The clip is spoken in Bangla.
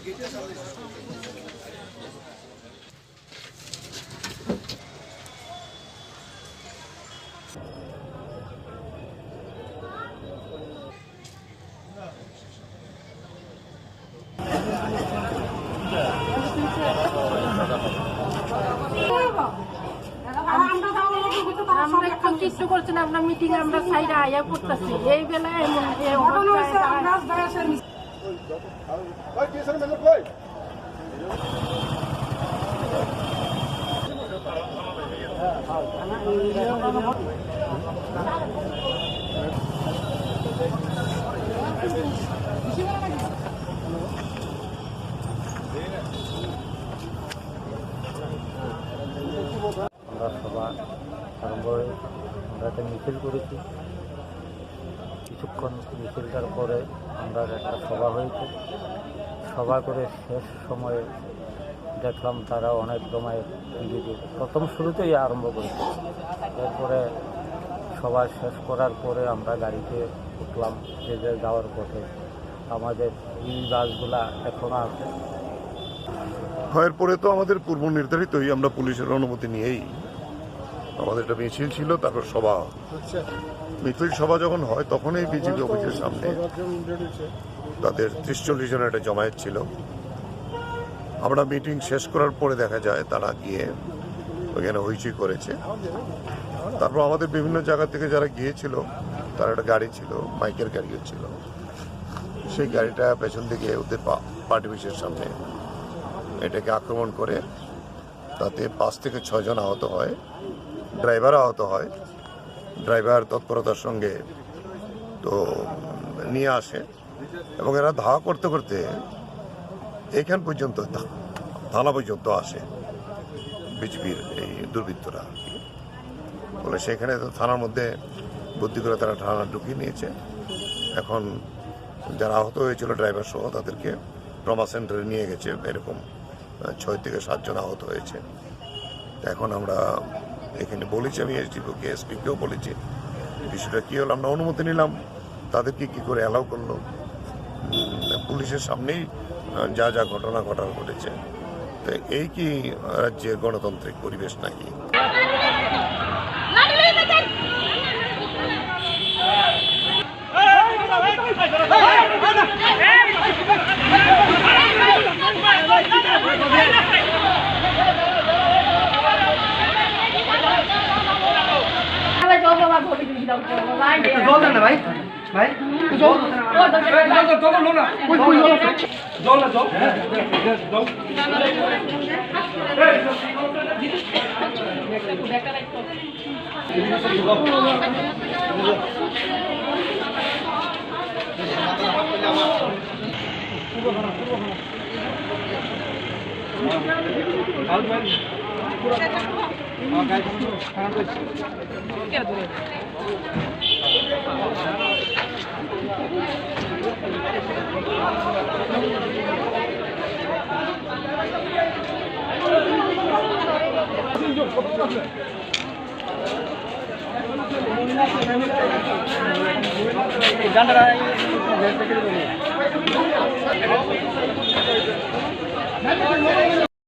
আমরা এখন কিছু করছি না, আমরা মিটিং আমরা সাইডে আয়া করতেছি এই বেলায় আমরা সভা আরম্ভ হয়ে আমরা একটা মিছিল করেছি। কিছুক্ষণ মিছিলটার পরে আমরা একটা সভা হয়েছে। সভা করে শেষ সময়ে দেখলাম তারা অনেক সময় বিজেপি প্রথম শুরুতেই আরম্ভ করেছে। এরপরে সভা শেষ করার পরে আমরা গাড়িতে উঠলাম, যে যাওয়ার পথে আমাদের এই বাসগুলা এখনও আছে। এর পরে তো আমাদের পূর্ব নির্ধারিতই আমরা পুলিশের অনুমতি নিয়েই আমাদের একটা মিছিল ছিল, তারপর সভা। মিছিল সভা যখন হয় তখনই বিজেপি অফিসের সামনে তাদের 30-40 জনের একটা জমায়েত ছিল। আমরা মিটিং শেষ করার পরে দেখা যায় তারা গিয়ে ওইখানে হইচই করেছে। তারপর আমাদের বিভিন্ন জায়গা থেকে যারা গিয়েছিল তার একটা গাড়ি ছিল, মাইকের গাড়িও ছিল। সেই গাড়িটা পেছন দিকে ওদের পার্টি অফিসের সামনে এটাকে আক্রমণ করে তাতে 5 থেকে 6 জন আহত হয়, ড্রাইভার আহত হয়। ড্রাইভার তৎপরতার সঙ্গে তো নিয়ে আসে এবং এরা ধাওয়া করতে করতে এখান পর্যন্ত থানা পর্যন্ত আসে বিজেপির এই দুর্বৃত্তরা। বলে সেখানে তো থানার মধ্যে বুদ্ধি করে তারা থানা ঢুকিয়ে নিয়েছে। এখন যারা আহত হয়েছিল ড্রাইভার সহ তাদেরকে ট্রমা সেন্টারে নিয়ে গেছে। এরকম 6 থেকে 7 জন আহত হয়েছে। এখন আমরা এখানে বলেছি, আমি এসডিপিওকে এসপিকেও বলেছি বিষয়টা কী হলো। আমরা অনুমতি নিলাম, তাদেরকে কী করে অ্যালাউ করলো। পুলিশের সামনেই যা যা ঘটনা ঘটেছে। তো এই কি রাজ্যের গণতান্ত্রিক পরিবেশ নাকি?